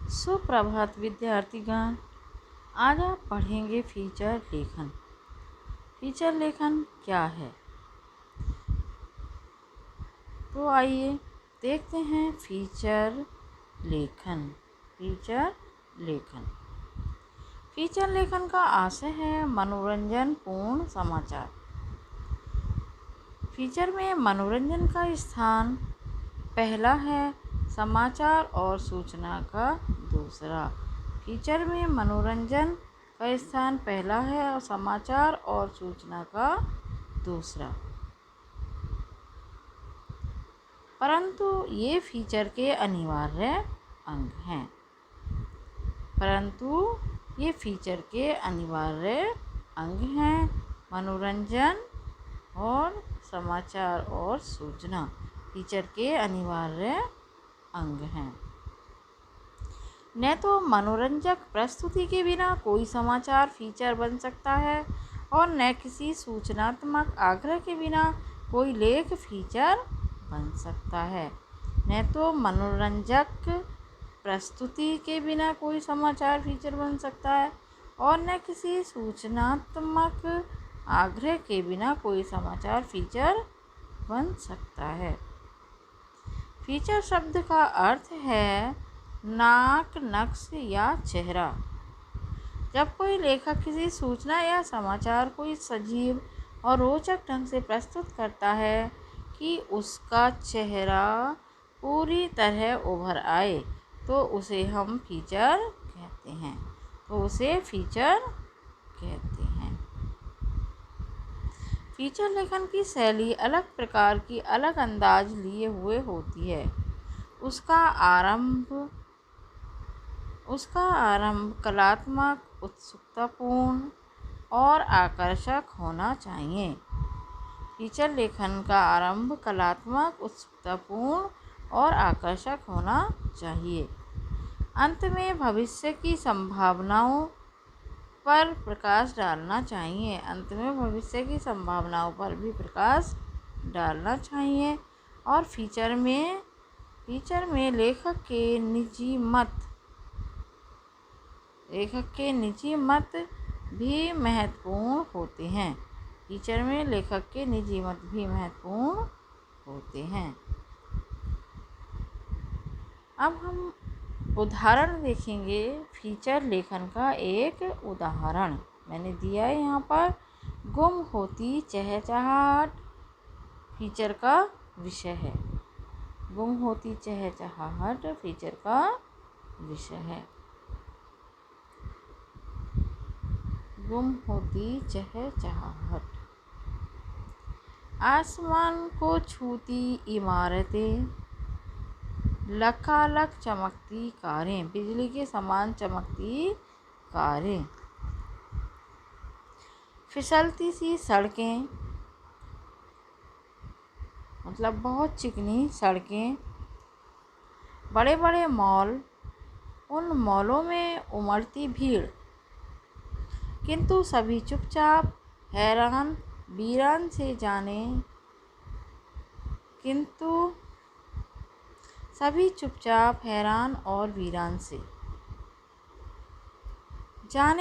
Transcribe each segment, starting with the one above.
सुप्रभात विद्यार्थीगण। आज आप पढ़ेंगे फीचर लेखन। फीचर लेखन क्या है, तो आइए देखते हैं। फीचर लेखन फीचर लेखन का आशय है मनोरंजन पूर्ण समाचार। फीचर में मनोरंजन का स्थान पहला है, समाचार और सूचना का दूसरा। फीचर में मनोरंजन का स्थान पहला है और समाचार और सूचना का दूसरा। परंतु ये फीचर के अनिवार्य अंग हैं। मनोरंजन और समाचार और सूचना फीचर के अनिवार्य अंग हैं। न तो मनोरंजक प्रस्तुति के बिना कोई समाचार फीचर बन सकता है और न किसी सूचनात्मक आग्रह के बिना कोई लेख फीचर बन सकता है। न तो मनोरंजक प्रस्तुति के बिना कोई समाचार फीचर बन सकता है और न किसी सूचनात्मक आग्रह के बिना कोई समाचार फीचर बन सकता है। फीचर शब्द का अर्थ है नाक, नक्श या चेहरा। जब कोई लेखक किसी सूचना या समाचार को इस सजीव और रोचक ढंग से प्रस्तुत करता है कि उसका चेहरा पूरी तरह उभर आए, तो उसे हम फीचर कहते हैं। फीचर लेखन की शैली अलग प्रकार की अलग अंदाज लिए हुए होती है। उसका आरंभ कलात्मक, उत्सुकतापूर्ण और आकर्षक होना चाहिए। फीचर लेखन का आरंभ कलात्मक, उत्सुकतापूर्ण और आकर्षक होना चाहिए। अंत में भविष्य की संभावनाओं पर प्रकाश डालना चाहिए। और फीचर में लेखक के निजी मत भी महत्वपूर्ण होते हैं। अब हम उदाहरण देखेंगे। फीचर लेखन का एक उदाहरण मैंने दिया है यहाँ पर। गुम होती चहचहाहट फीचर का विषय है। गुम होती चहचहाहट फीचर का विषय है। गुम होती चहचहाहट। आसमान को छूती इमारतें, लकालक चमकती कारें, बिजली के समान चमकती कारें, फिसलती सी सड़कें, मतलब बहुत चिकनी सड़कें, बड़े बड़े मॉल, उन मॉलों में उमड़ती भीड़, किंतु सभी चुपचाप, हैरान, वीरान से जाने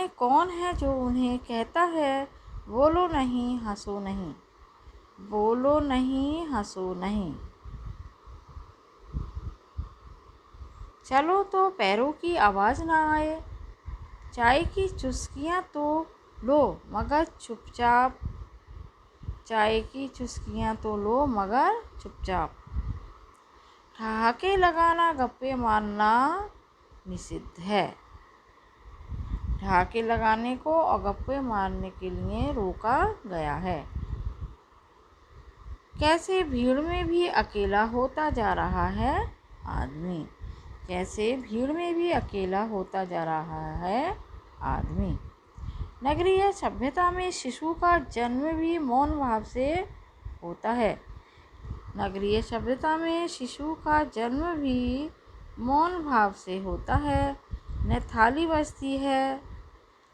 कौन है जो उन्हें कहता है, बोलो नहीं हंसो नहीं। चलो तो पैरों की आवाज़ ना आए, चाय की चुस्कियाँ तो लो मगर चुपचाप। ठहाके लगाना, गप्पे मारना निषिद्ध है। ठहाके लगाने को और गप्पे मारने के लिए रोका गया है। कैसे भीड़ में भी अकेला होता जा रहा है आदमी। नगरीय सभ्यता में शिशु का जन्म भी मौन भाव से होता है। न थाली बजती है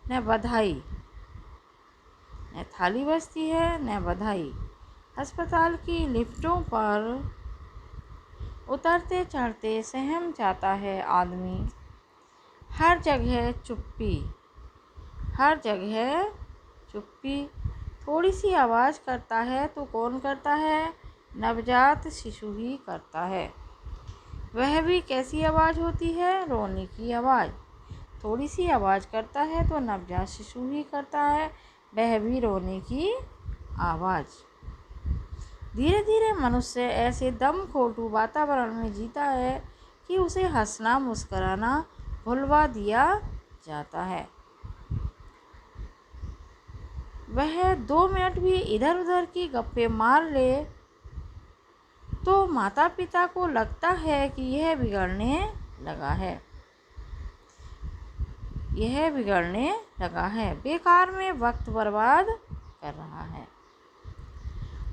न बधाई। अस्पताल की लिफ्टों पर उतरते चढ़ते सहम जाता है आदमी। हर जगह चुप्पी, हर जगह चुप्पी। थोड़ी सी आवाज़ करता है तो कौन करता है? नवजात शिशु ही करता है। वह भी कैसी आवाज़ होती है? रोने की आवाज़। थोड़ी सी आवाज़ करता है तो नवजात शिशु ही करता है, वह भी रोने की आवाज़। धीरे धीरे मनुष्य ऐसे दम घोंटू वातावरण में जीता है कि उसे हंसना मुस्कुराना भुलवा दिया जाता है। वह 2 मिनट भी इधर उधर की गप्पे मार ले तो माता पिता को लगता है कि यह बिगड़ने लगा है, यह बिगड़ने लगा है, बेकार में वक्त बर्बाद कर रहा है।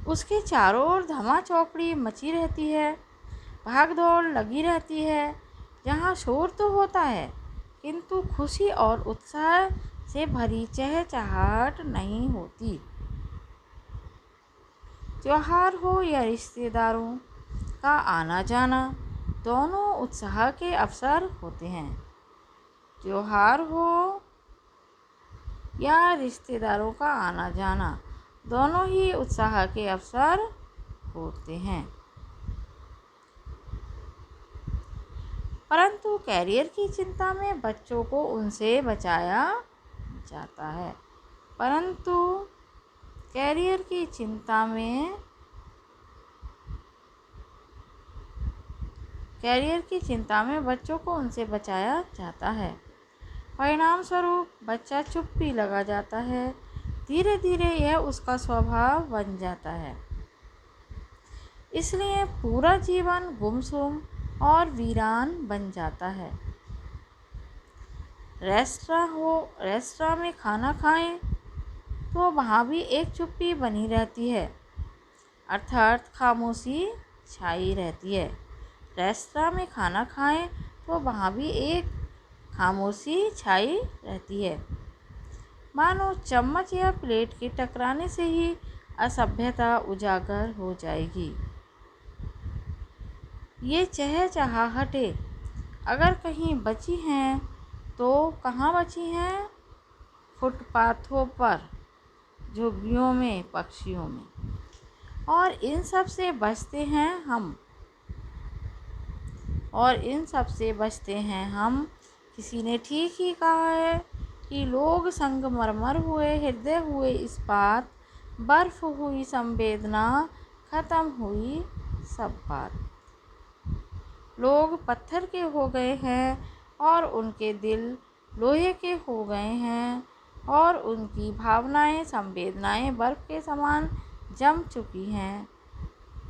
उसके चारों ओर धमा चौकड़ी मची रहती है, भाग दौड़ लगी रहती है। जहाँ शोर तो होता है किंतु खुशी और उत्साह से भरी चहचहाहट नहीं होती। त्योहार हो या रिश्तेदारों का आना जाना, दोनों उत्साह के अवसर होते हैं। त्योहार हो या रिश्तेदारों का आना जाना, दोनों ही उत्साह के अवसर होते हैं। परंतु कैरियर की चिंता में बच्चों को उनसे बचाया जाता है। परंतु कैरियर की चिंता में बच्चों को उनसे बचाया जाता है। परिणाम स्वरूप बच्चा चुप्पी लगा जाता है। धीरे धीरे यह उसका स्वभाव बन जाता है। इसलिए पूरा जीवन गुमसुम और वीरान बन जाता है। रेस्टोरेंट में खाना खाएं तो वहाँ भी एक चुप्पी बनी रहती है, अर्थात खामोशी छाई रहती है। रेस्टोरेंट में खाना खाएं तो वहाँ भी एक खामोशी छाई रहती है, मानो चम्मच या प्लेट के टकराने से ही असभ्यता उजागर हो जाएगी। ये चहचहाहटें अगर कहीं बची हैं तो कहाँ बची हैं? फुटपाथों पर, झुग्गियों में, पक्षियों में। और इन सब से बचते हैं हम। किसी ने ठीक ही कहा है कि लोग संगमरमर हुए, हृदय हुए इस्पात, बर्फ हुई संवेदना, खत्म हुई सब बात। लोग पत्थर के हो गए हैं और उनके दिल लोहे के हो गए हैं और उनकी भावनाएं, संवेदनाएं बर्फ के समान जम चुकी हैं।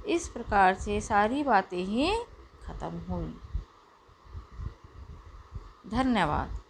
इस प्रकार से सारी बातें ही खत्म हुई। धन्यवाद।